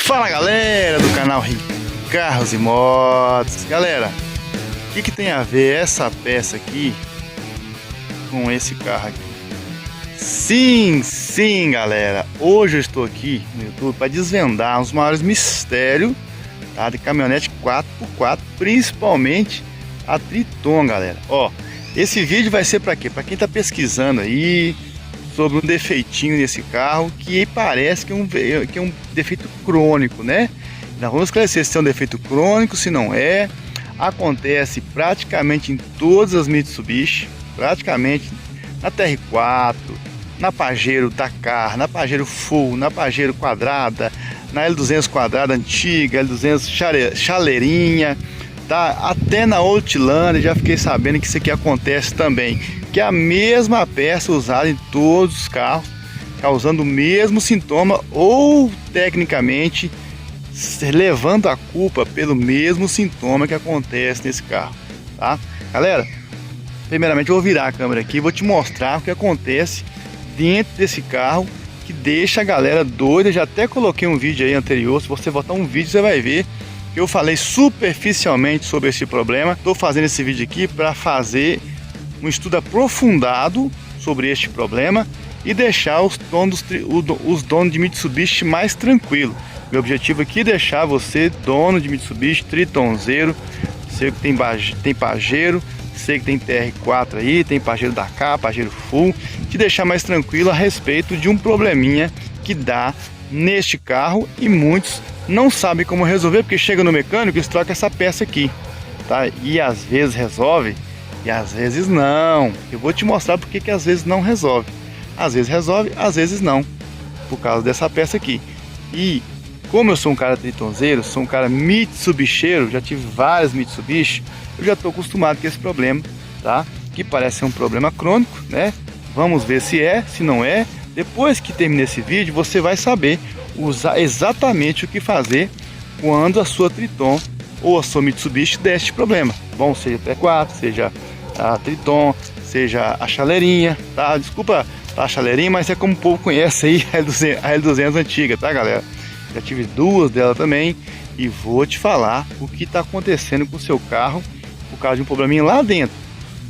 Fala galera do canal Carros e Motos. Galera, o que tem a ver essa peça aqui com esse carro aqui? Sim galera, hoje eu estou aqui no YouTube para desvendar os maiores mistérios, tá, de caminhonete 4x4, principalmente a Triton, galera. Ó, esse vídeo vai ser para quê? Para quem tá pesquisando aí sobre um defeitinho nesse carro que parece que é um defeito crônico, né? Nós vamos esclarecer se é um defeito crônico, se não é. Acontece praticamente em todas as Mitsubishi, praticamente na TR4, na Pajero Dakar, na Pajero Full, na Pajero quadrada, na L200 quadrada antiga, L200 chaleirinha, tá? Até na Outlander já fiquei sabendo que isso aqui acontece também, que é a mesma peça usada em todos os carros, causando o mesmo sintoma ou tecnicamente levando a culpa pelo mesmo sintoma que acontece nesse carro, tá? Galera, primeiramente eu vou virar a câmera aqui e vou te mostrar o que acontece dentro desse carro que deixa a galera doida. Já até coloquei um vídeo aí anterior, se você botar um vídeo você vai ver. Eu falei superficialmente sobre esse problema. Estou fazendo esse vídeo aqui para fazer um estudo aprofundado sobre este problema e deixar os donos de Mitsubishi mais tranquilos. Meu objetivo aqui é deixar você, dono de Mitsubishi, Tritonzeiro, sei que tem Pajero, sei que tem TR4 aí, tem Pajero Dakar, Pajero Full, te deixar mais tranquilo a respeito de um probleminha que dá neste carro e muitos não sabem como resolver, porque chega no mecânico e eles trocam essa peça aqui, tá? E às vezes resolve e às vezes não. Eu vou te mostrar porque que às vezes não resolve. Às vezes resolve, às vezes não, por causa dessa peça aqui. E como eu sou um cara tritonzeiro, sou um cara Mitsubisheiro, já tive várias Mitsubishi, eu já estou acostumado com esse problema, tá? Que parece ser um problema crônico, né? Vamos ver se é, se não é. Depois que terminar esse vídeo, você vai saber usar exatamente o que fazer quando a sua Triton ou a sua Mitsubishi der este problema. Bom, seja a T4, seja a Triton, seja a chaleirinha, tá? Desculpa a chaleirinha, mas é como o povo conhece aí a L200 antiga, tá, galera? Já tive duas dela também e vou te falar o que está acontecendo com o seu carro por causa de um probleminha lá dentro.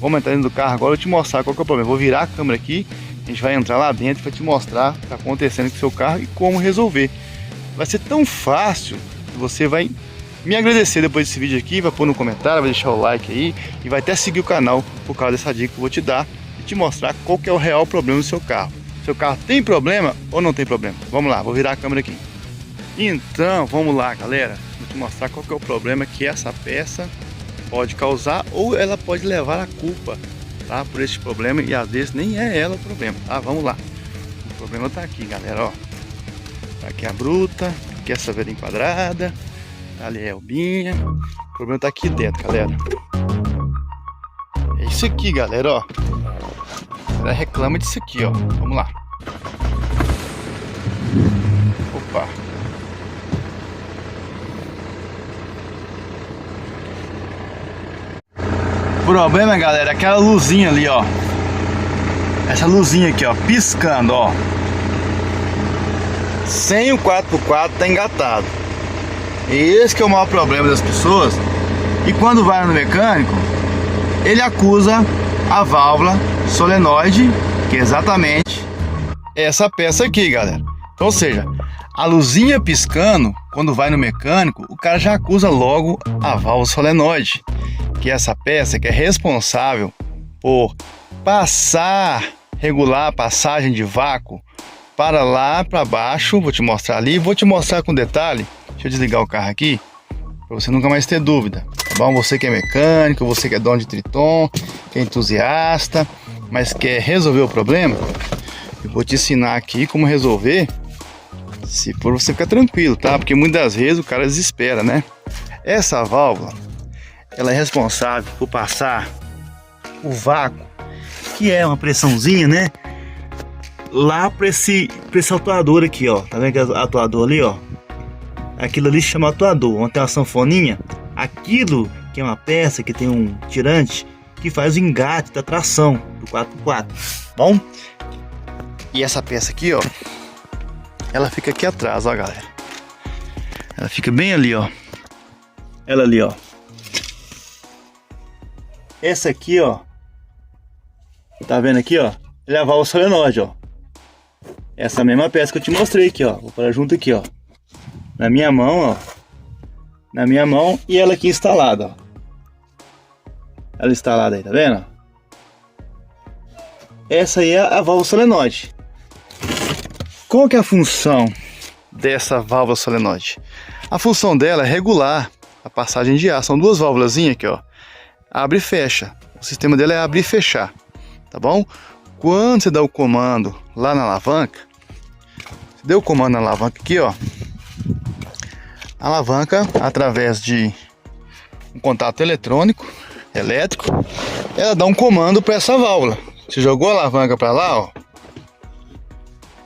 Vamos entrar dentro do carro agora e te mostrar qual que é o problema. Vou virar a câmera aqui, a gente vai entrar lá dentro para te mostrar o que está acontecendo com o seu carro e como resolver. Vai ser tão fácil que você vai me agradecer depois desse vídeo aqui, vai pôr no comentário, vai deixar o like aí e vai até seguir o canal por causa dessa dica que eu vou te dar e te mostrar qual que é o real problema do seu carro. Seu carro tem problema ou não tem problema? Vamos lá, vou virar a câmera aqui. Então, vamos lá, galera. Vou te mostrar qual que é o problema que essa peça pode causar ou ela pode levar a culpa, tá, por esse problema, e às vezes nem é ela o problema, tá? Vamos lá. O problema tá aqui, galera, ó. Tá aqui a bruta, aqui essa vela quadrada, ali é a Elbinha. O problema tá aqui dentro, galera. É isso aqui, galera, ó. Ela reclama disso aqui, ó. Vamos lá. Opa. O problema, galera, é aquela luzinha ali, ó. Essa luzinha aqui, ó, piscando, ó. Sem o 4x4 tá engatado. E esse que é o maior problema das pessoas. E quando vai no mecânico, ele acusa a válvula solenoide, que é exatamente essa peça aqui, galera. Então, ou seja, a luzinha piscando, quando vai no mecânico, o cara já acusa logo a válvula solenoide, que é essa peça que é responsável por regular a passagem de vácuo para lá, para baixo. Vou te mostrar ali, vou te mostrar com detalhe. Deixa eu desligar o carro aqui, para você nunca mais ter dúvida, tá bom? Você que é mecânico, você que é dono de Triton, que é entusiasta, mas quer resolver o problema, eu vou te ensinar aqui como resolver, se for você ficar tranquilo, tá? Porque muitas das vezes o cara desespera, né? Essa válvula, ela é responsável por passar o vácuo, que é uma pressãozinha, né? Lá para esse atuador aqui, ó. Tá vendo que é atuador ali, ó? Aquilo ali se chama atuador. Onde tem uma sanfoninha, aquilo que é uma peça que tem um tirante que faz o engate da tração do 4x4. Bom? E essa peça aqui, ó, ela fica aqui atrás, ó, galera. Ela fica bem ali, ó. Ela ali, ó. Essa aqui, ó. Tá vendo aqui, ó? Ele é a válvula solenoide, ó. Essa mesma peça que eu te mostrei aqui, ó. Vou pôr junto aqui, ó. Na minha mão, ó. Na minha mão e ela aqui instalada, ó. Ela instalada aí, tá vendo? Essa aí é a válvula solenoide. Qual que é a função dessa válvula solenoide? A função dela é regular a passagem de ar. São duas válvulazinhas aqui, ó. Abre e fecha. O sistema dela é abrir e fechar, tá bom? Quando você dá o comando lá na alavanca, você deu o comando na alavanca aqui, ó. A alavanca, através de um contato eletrônico, elétrico, ela dá um comando para essa válvula. Você jogou a alavanca para lá, ó.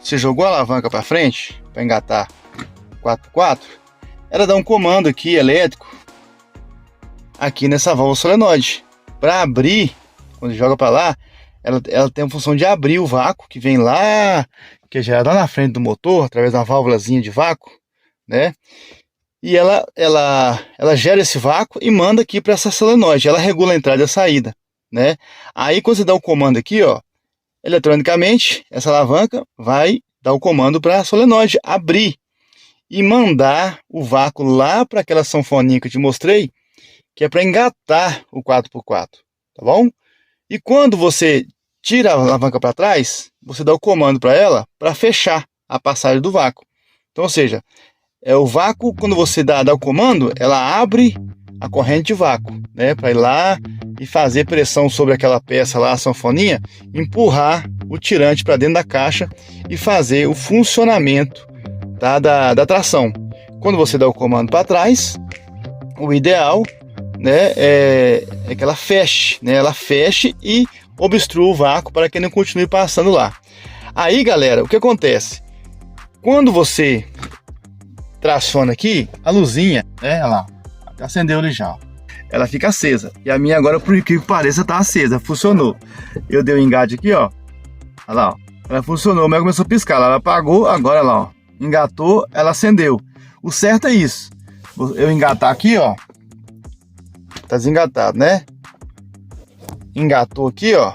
Você jogou a alavanca para frente, para engatar 4x4, ela dá um comando aqui elétrico aqui nessa válvula solenoide. Para abrir, quando joga para lá, ela tem a função de abrir o vácuo que vem lá, que é gerado lá na frente do motor, através da válvulazinha de vácuo, né? E ela gera esse vácuo e manda aqui para essa solenoide. Ela regula a entrada e a saída, né? Aí quando você dá o comando aqui, ó, eletronicamente, essa alavanca vai dar o comando para a solenoide abrir e mandar o vácuo lá para aquela sanfoninha que eu te mostrei, que é para engatar o 4x4, tá bom? E quando você tira a alavanca para trás, você dá o comando para ela para fechar a passagem do vácuo. Então, ou seja, o vácuo, quando você dá o comando, ela abre a corrente de vácuo, né, para ir lá e fazer pressão sobre aquela peça lá, a sanfoninha, empurrar o tirante para dentro da caixa e fazer o funcionamento, tá, da tração. Quando você dá o comando para trás, o ideal, né, é que ela feche, né, ela feche e obstrua o vácuo para que ele não continue passando lá. Aí, galera, o que acontece? Quando você traciona aqui, a luzinha, né, olha lá, acendeu ali já, ó. Ela fica acesa. E a minha agora, por incrível que pareça, tá acesa, funcionou. Eu dei o engate aqui, ó. Olha lá, ó. Ela funcionou, mas começou a piscar. Ela apagou, agora lá, ó. Engatou, ela acendeu. O certo é isso. Eu engatar aqui, ó. Tá desengatado, né? Engatou aqui, ó.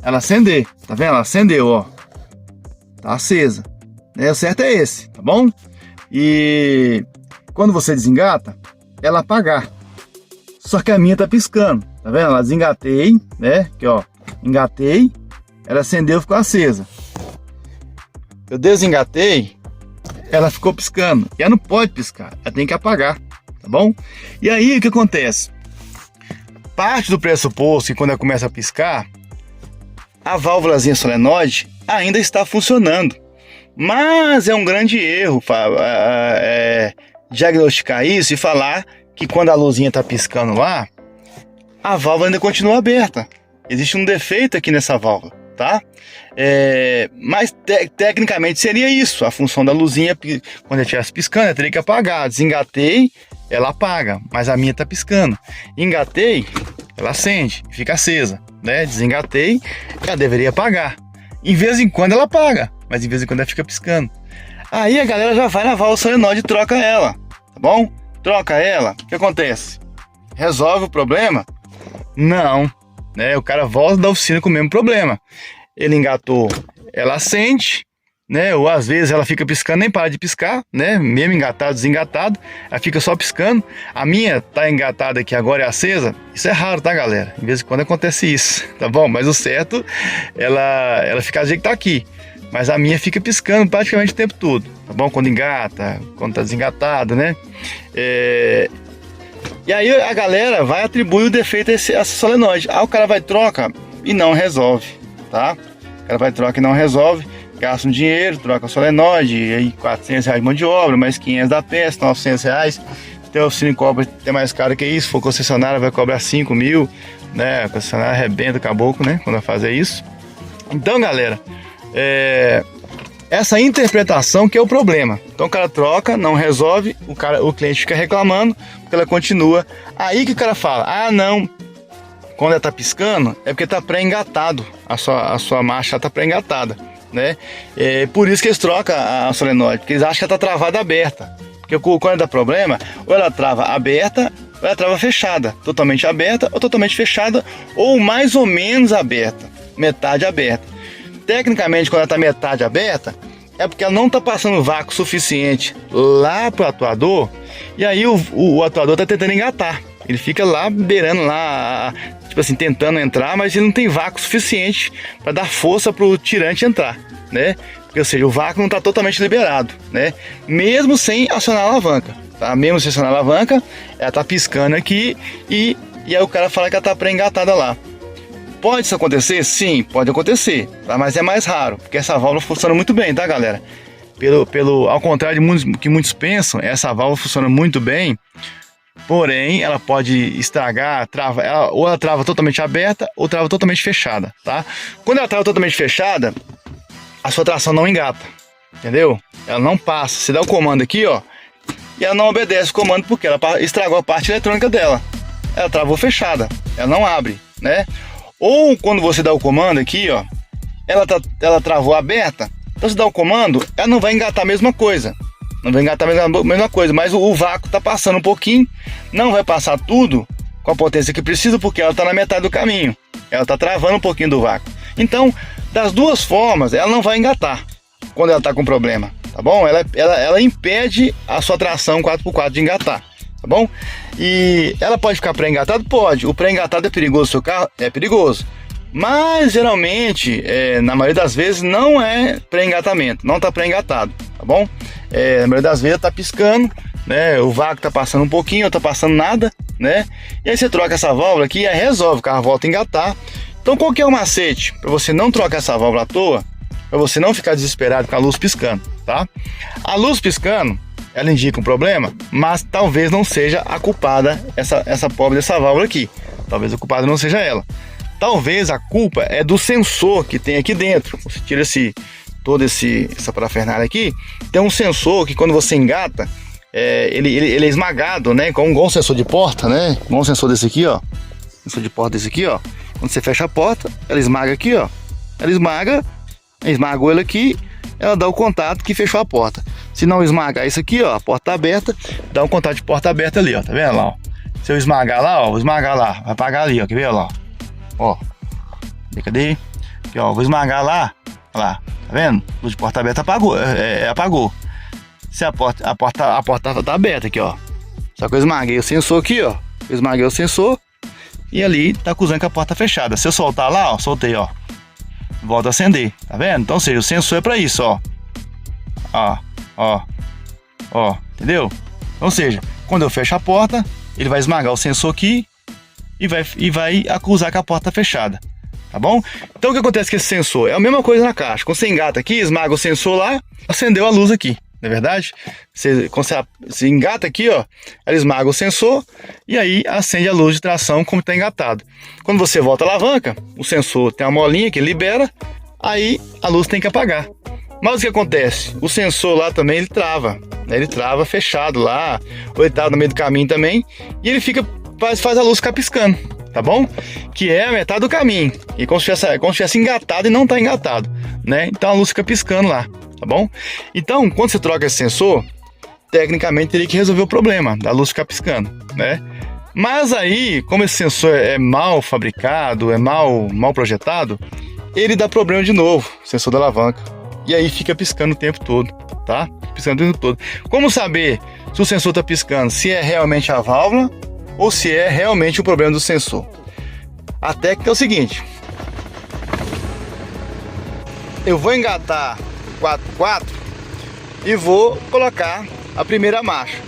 Ela acender. Tá vendo? Ela acendeu, ó. Tá acesa. O certo é esse, tá bom? E quando você desengata, ela apagar. Só que a minha tá piscando, tá vendo? Ela desengatei, né? Aqui, ó, engatei, ela acendeu, ficou acesa. Eu desengatei, ela ficou piscando. E ela não pode piscar, ela tem que apagar, tá bom? E aí o que acontece? Parte do pressuposto que quando ela começa a piscar, a válvulazinha solenoide ainda está funcionando. Mas é um grande erro diagnosticar isso e falar que quando a luzinha está piscando lá, a válvula ainda continua aberta. Existe um defeito aqui nessa válvula, tá? Mas tecnicamente seria isso. A função da luzinha, quando ela estivesse piscando, ela teria que apagar. Desengatei, ela apaga, mas a minha está piscando. Engatei, ela acende, fica acesa, né? Desengatei, ela deveria apagar. Em vez em quando ela apaga, mas em vez em quando ela fica piscando. Aí a galera já vai na válvula solenoide e troca ela, tá bom? Troca ela, o que acontece? Resolve o problema? Não, né? O cara volta da oficina com o mesmo problema. Ele engatou, ela acende, né? Ou às vezes ela fica piscando, nem para de piscar, né? Mesmo engatado, desengatado, ela fica só piscando. A minha tá engatada aqui agora, é acesa. Isso é raro, tá, galera? De vez em quando acontece isso, tá bom? Mas o certo, ela fica do jeito que tá aqui. Mas a minha fica piscando praticamente o tempo todo, tá bom? Quando engata, quando tá desengatada, né? E aí a galera vai atribuir o defeito a essa solenoide. Aí o cara vai troca e não resolve, tá? O cara vai troca e não resolve, gasta um dinheiro, troca a solenoide, aí R$400 de mão de obra, mais 500 da peça, R$900. Se tem oficina cobra até mais caro que isso, se for concessionária vai cobrar 5 mil, né? A concessionária arrebenta o caboclo, né? Quando vai fazer isso. Então, galera, essa interpretação que é o problema. Então o cara troca, não resolve, o cliente fica reclamando porque ela continua. Aí que o cara fala: ah, não, quando ela tá piscando é porque tá pré-engatado, a sua marcha tá pré-engatada, né? Por isso que eles trocam a solenoide, porque eles acham que ela tá travada aberta, Porque quando dá problema, ou ela trava aberta, ou ela trava fechada. Totalmente aberta ou totalmente fechada, ou mais ou menos aberta, metade aberta. Tecnicamente, quando ela está metade aberta, é porque ela não está passando vácuo suficiente lá para o atuador, e aí o atuador está tentando engatar. Ele fica lá beirando lá, tipo assim, tentando entrar, mas ele não tem vácuo suficiente para dar força para o tirante entrar, né? Ou seja, o vácuo não está totalmente liberado, né? Mesmo sem acionar a alavanca, tá? Mesmo sem acionar a alavanca, ela está piscando aqui e aí o cara fala que ela está pré-engatada lá. Pode isso acontecer? Sim, pode acontecer, tá? Mas é mais raro, porque essa válvula funciona muito bem, tá, galera? Ao contrário de que muitos pensam, essa válvula funciona muito bem, porém ela pode estragar, ou ela trava totalmente aberta ou trava totalmente fechada, tá? Quando ela trava totalmente fechada, a sua tração não engata, entendeu? Ela não passa. Você dá o comando aqui, ó, e ela não obedece o comando porque ela estragou a parte eletrônica dela. Ela travou fechada, ela não abre, né? Ou quando você dá o comando aqui, ó, ela travou aberta, então você dá o comando, ela não vai engatar a mesma coisa. Não vai engatar a mesma coisa, mas o vácuo tá passando um pouquinho, não vai passar tudo com a potência que precisa, porque ela tá na metade do caminho. Ela tá travando um pouquinho do vácuo. Então, das duas formas, ela não vai engatar quando ela tá com problema, tá bom? Ela impede a sua tração 4x4 de engatar, tá bom? E ela pode ficar pré-engatado? Pode. O pré-engatado é perigoso no seu carro? É perigoso. Mas geralmente, na maioria das vezes, não é pré-engatamento, não tá pré-engatado, tá bom? Na maioria das vezes tá piscando, né? O vácuo tá passando um pouquinho, ou tá passando nada, né? E aí você troca essa válvula aqui e aí resolve, o carro volta a engatar. Então qual que é o macete para você não trocar essa válvula à toa, para você não ficar desesperado com a luz piscando, tá? A luz piscando, ela indica um problema, mas talvez não seja a culpada essa pobre dessa válvula aqui. Talvez a culpada não seja ela. Talvez a culpa é do sensor que tem aqui dentro. Você tira essa parafernália aqui, tem um sensor que quando você engata, ele é esmagado, né? Igual um sensor de porta, né? Igual um sensor desse aqui, ó. Sensor de porta desse aqui, ó. Quando você fecha a porta, ela esmaga aqui, ó. Ela esmagou ela aqui, ela dá o contato que fechou a porta. Se não esmagar isso aqui, ó, a porta tá aberta, dá um contato de porta aberta ali, ó. Tá vendo lá, ó? Se eu esmagar lá, ó, vou esmagar lá, vai apagar ali, ó. Quer ver, ó lá, ó. Cadê? Aqui, ó, vou esmagar lá, ó lá. Tá vendo? Luz de porta aberta apagou, apagou. Se a porta tá aberta aqui, ó. Só que eu esmaguei o sensor aqui, ó. Eu esmaguei o sensor. E ali tá acusando que a porta tá fechada. Se eu soltar lá, ó, soltei, ó, volta a acender, tá vendo? Então, ou seja, o sensor é pra isso, ó. Ó, entendeu? Ou seja, quando eu fecho a porta, ele vai esmagar o sensor aqui e vai acusar que a porta tá fechada, tá bom? Então o que acontece com esse sensor? É a mesma coisa na caixa. Quando você engata aqui, esmaga o sensor lá, acendeu a luz aqui. Não é verdade? Quando você engata aqui, ó, ela esmaga o sensor e aí acende a luz de tração como está engatado. Quando você volta a alavanca, o sensor tem uma molinha que libera, aí a luz tem que apagar. Mas o que acontece? O sensor lá também ele trava, né? Ele trava fechado lá, ou ele tá no meio do caminho também, e ele faz a luz ficar piscando, tá bom? Que é a metade do caminho, e como se tivesse engatado e não está engatado, né? Então a luz fica piscando lá. Tá bom? Então, quando você troca esse sensor, tecnicamente teria que resolver o problema da luz ficar piscando, né? Mas aí, como esse sensor é mal fabricado, é mal projetado, ele dá problema de novo, sensor da alavanca. E aí fica piscando o tempo todo, tá? Piscando o tempo todo. Como saber se o sensor está piscando, se é realmente a válvula ou se é realmente o problema do sensor? A técnica é o seguinte: eu vou engatar 4x4 e vou colocar a primeira marcha.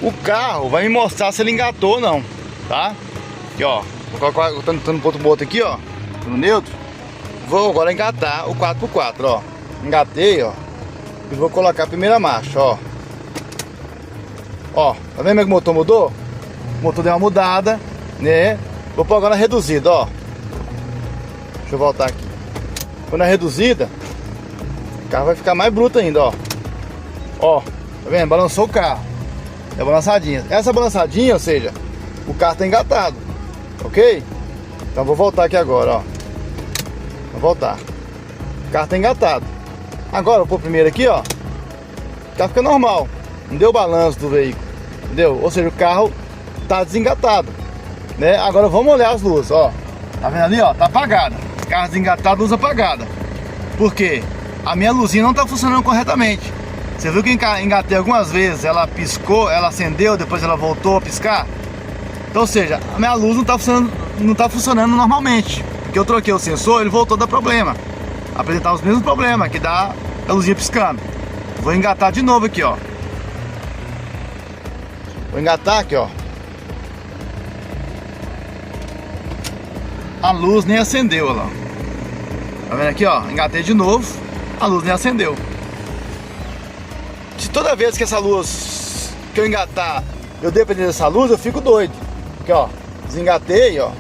O carro vai me mostrar se ele engatou ou não, tá? Aqui, ó, vou colocar, tô no ponto morto aqui, ó, no neutro. Vou agora engatar o 4x4, ó. Engatei, ó, e vou colocar a primeira marcha, ó. Ó, tá vendo como é que o motor mudou? O motor deu uma mudada, né? Vou pôr agora na reduzida, ó. Deixa eu voltar aqui. Quando é reduzida, o carro vai ficar mais bruto ainda, ó. Ó, tá vendo? Balançou o carro. É balançadinha. Essa balançadinha, ou seja, o carro tá engatado. Ok? Então vou voltar aqui agora, ó. Vou voltar. O carro tá engatado. Agora eu vou pôr primeiro aqui, ó. O carro fica normal. não deu balanço do veículo, entendeu? Ou seja, o carro tá desengatado, né? Agora vamos olhar as luzes, ó. Tá vendo ali, ó? Tá apagada. Carro desengatado, luz apagada. Por quê? A minha luzinha não tá funcionando corretamente. Você viu que engatei algumas vezes, ela piscou, ela acendeu, depois ela voltou a piscar? Então, ou seja, a minha luz não tá funcionando normalmente. Porque eu troquei o sensor, ele voltou a dar problema. Apresentar os mesmos problemas, que dá a luzinha piscando. Vou engatar de novo aqui, ó. Vou engatar aqui, ó. A luz nem acendeu, olha lá. Tá vendo aqui, ó? Engatei de novo, a luz nem acendeu. Se toda vez que essa luz que eu engatar, eu depender dessa luz, eu fico doido. Aqui, ó, desengatei, ó.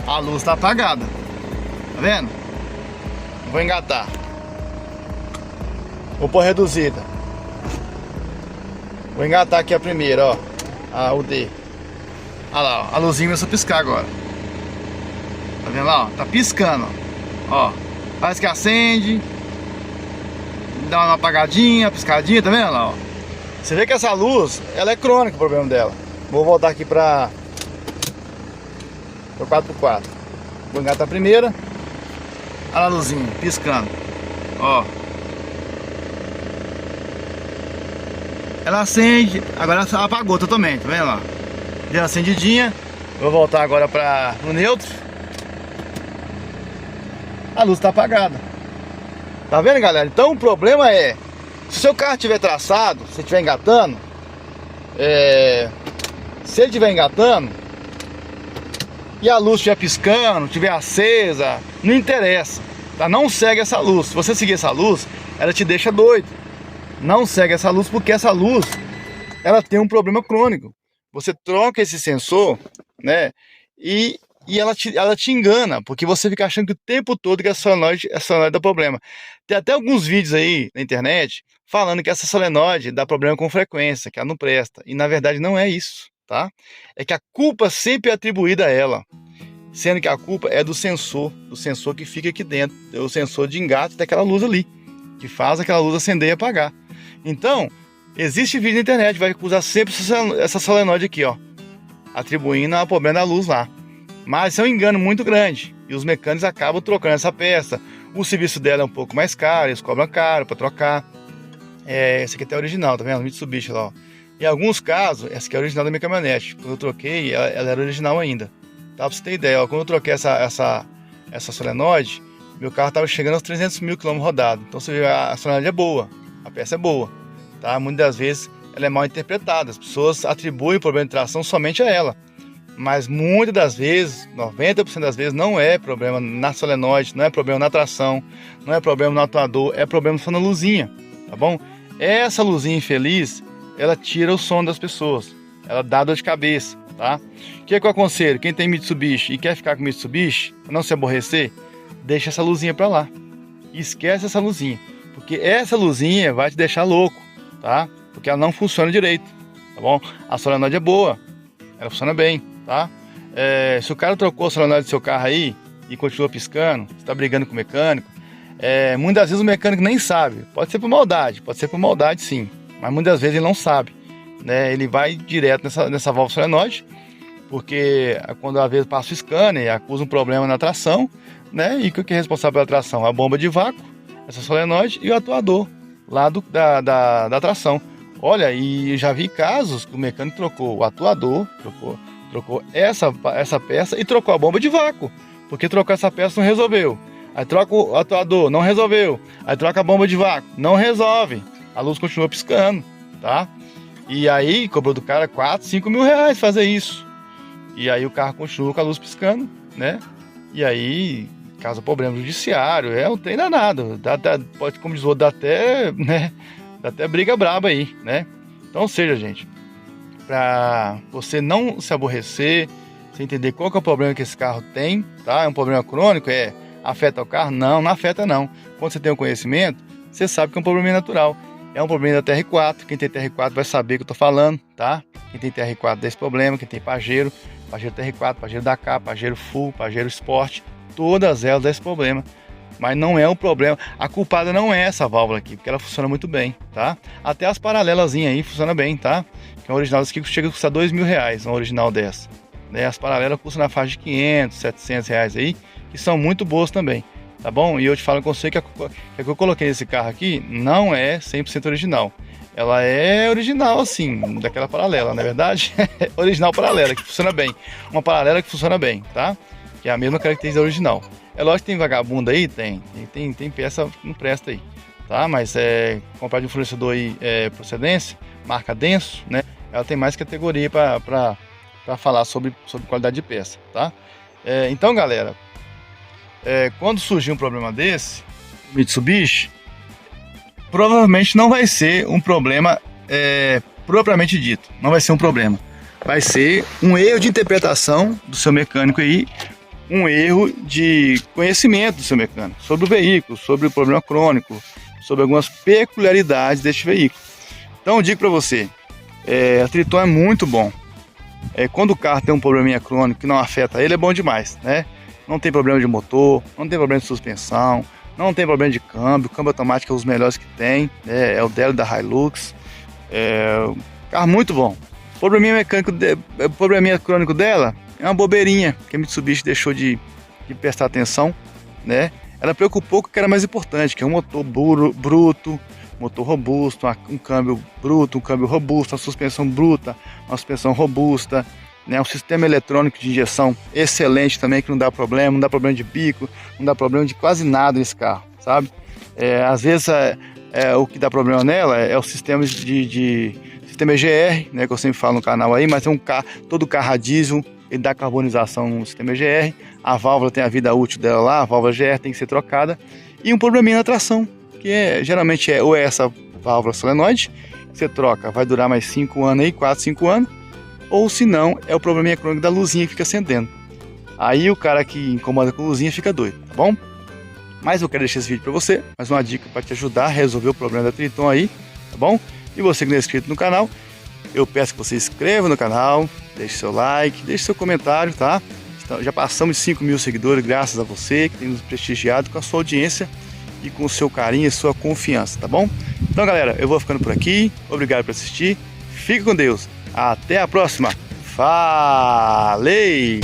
A luz tá apagada. Tá vendo? Vou engatar. Vou pôr reduzida. Vou engatar aqui a primeira, ó. O D. Olha lá, ó. A luzinha começou a piscar agora. Tá vendo lá, ó? Tá piscando, ó. Parece que acende. Dá uma apagadinha, piscadinha, tá vendo lá, ó? Você vê que essa luz, ela é crônica, o problema dela. Vou voltar aqui pra 4x4. Vou engatar a primeira. Olha a luzinha, piscando. Ó. Ela acende, agora ela apagou totalmente, tá vendo lá? Deu acendidinha. Vou voltar agora no neutro. A luz tá apagada. Tá vendo, galera? Então o problema é, se o seu carro estiver traçado, se estiver engatando, se ele estiver engatando e a luz estiver piscando, estiver acesa, não interessa, tá? Não segue essa luz. Se você seguir essa luz, ela te deixa doido. Não segue essa luz, porque essa luz, ela tem um problema crônico. Você troca esse sensor, né? E ela te engana, porque você fica achando que o tempo todo que a solenoide dá problema. Tem até alguns vídeos aí na internet falando que essa solenoide dá problema com frequência, que ela não presta. E na verdade não é isso, tá? É que a culpa sempre é atribuída a ela, sendo que a culpa é do sensor que fica aqui dentro, é o sensor de engate daquela luz ali, que faz aquela luz acender e apagar. Então, existe vídeo na internet, vai usar sempre essa solenoide aqui, ó, atribuindo a problema da luz lá. Mas isso é um engano muito grande e os mecânicos acabam trocando essa peça. O serviço dela é um pouco mais caro, eles cobram caro para trocar. Esse aqui até é original, tá vendo? Mitsubishi lá, ó. Em alguns casos, essa aqui é a original da minha caminhonete. Quando eu troquei, ela era original ainda. Tá, pra você ter ideia, ó, quando eu troquei essa solenoide, meu carro tava chegando aos 300 mil km rodados. Então você vê, a solenoide é boa, a peça é boa, tá? Muitas das vezes ela é mal interpretada, as pessoas atribuem o problema de tração somente a ela. Mas muitas das vezes, 90% das vezes, não é problema na solenoide, não é problema na tração, não é problema no atuador, é problema só na luzinha, tá bom? Essa luzinha infeliz, ela tira o sono das pessoas, ela dá dor de cabeça, tá? O que é que eu aconselho? Quem tem Mitsubishi e quer ficar com Mitsubishi, pra não se aborrecer, deixa essa luzinha pra lá. E esquece essa luzinha, porque essa luzinha vai te deixar louco, tá? Porque ela não funciona direito, tá bom? A solenoide é boa, ela funciona bem, tá? Se o cara trocou a solenoide do seu carro aí e continua piscando, você tá brigando com o mecânico, muitas vezes o mecânico nem sabe. Pode ser por maldade sim, mas muitas vezes ele não sabe, né? Ele vai direto nessa válvula solenoide, porque quando às vezes passa o scanner, acusa um problema na tração, né? E o que é responsável pela tração? A bomba de vácuo, essa solenoide e o atuador lá da tração. Olha, e já vi casos que o mecânico trocou o atuador, trocou essa peça e trocou a bomba de vácuo, porque trocou essa peça não resolveu. Aí troca o atuador, não resolveu. Aí troca a bomba de vácuo, não resolve. A luz continua piscando, tá? E aí cobrou do cara 4, 5 mil reais fazer isso. E aí o carro continua com a luz piscando, né? E aí causa problema judiciário, é um trem danado. Pode, como diz o outro, dá até briga braba aí, né? Então, ou seja, gente, para você não se aborrecer, você entender qual que é o problema que esse carro tem, tá? É um problema crônico, afeta o carro? Não afeta não. Quando você tem o conhecimento, você sabe que é um problema natural. É um problema da TR4, quem tem TR4 vai saber o que eu tô falando, tá? Quem tem TR4 desse problema, quem tem Pajero TR4, Pajero Dakar, Pajero Full, Pajero Sport, todas elas dão esse problema. mas não é o problema. A culpada não é essa válvula aqui, porque ela funciona muito bem, tá? Até as paralelazinhas aí funciona bem, tá? Que a original dessa aqui chega a custar R$2.000, uma original dessa. Né? As paralelas custam na faixa de 500, 700 reais aí, que são muito boas também, tá bom? E eu te falo com você que a que eu coloquei nesse carro aqui não é 100% original. Ela é original assim, daquela paralela, não é verdade? Original paralela, que funciona bem. Uma paralela que funciona bem, tá? Que é a mesma característica da original. É lógico que tem vagabunda aí, tem peça que não presta aí, tá? Mas comprar de um fornecedor aí procedência, marca Denso, né? Ela tem mais categoria para falar sobre qualidade de peça, tá? Então, galera, quando surgir um problema desse, Mitsubishi, provavelmente não vai ser um problema propriamente dito, não vai ser um problema. Vai ser um erro de interpretação do seu mecânico aí, um erro de conhecimento do seu mecânico sobre o veículo, sobre o problema crônico, sobre algumas peculiaridades deste veículo. Então eu digo para você, a Triton é muito bom. Quando o carro tem um probleminha crônico que não afeta ele, é bom demais, né? Não tem problema de motor, não tem problema de suspensão, não tem problema de câmbio. O câmbio automático é os melhores que tem, é o dela da Hilux. Carro muito bom. O probleminha crônico dela é uma bobeirinha que a Mitsubishi deixou de prestar atenção, né? Ela preocupou com o que era mais importante, que é um motor bruto, motor robusto, um câmbio bruto, um câmbio robusto, uma suspensão bruta, uma suspensão robusta, né? Um sistema eletrônico de injeção excelente também, que não dá problema de bico, não dá problema de quase nada nesse carro, sabe? Às vezes o que dá problema nela é o sistema sistema EGR, né? Que eu sempre falo no canal aí, mas todo carro a diesel, ele dá carbonização no sistema EGR, a válvula tem a vida útil dela lá, a válvula EGR tem que ser trocada, e um probleminha na tração, que geralmente ou essa válvula solenoide, que você troca, vai durar mais 5 anos aí, 4, 5 anos, ou se não, é o probleminha crônico da luzinha que fica acendendo. Aí o cara que incomoda com luzinha fica doido, tá bom? Mas eu quero deixar esse vídeo para você, mais uma dica para te ajudar a resolver o problema da Triton aí, tá bom? E você que não é inscrito no canal, eu peço que você se inscreva no canal, deixe seu like, deixe seu comentário, tá? Então, já passamos de 5.000 seguidores, graças a você que tem nos prestigiado com a sua audiência e com o seu carinho e sua confiança, tá bom? Então, galera, eu vou ficando por aqui. Obrigado por assistir. Fique com Deus. Até a próxima. Falei!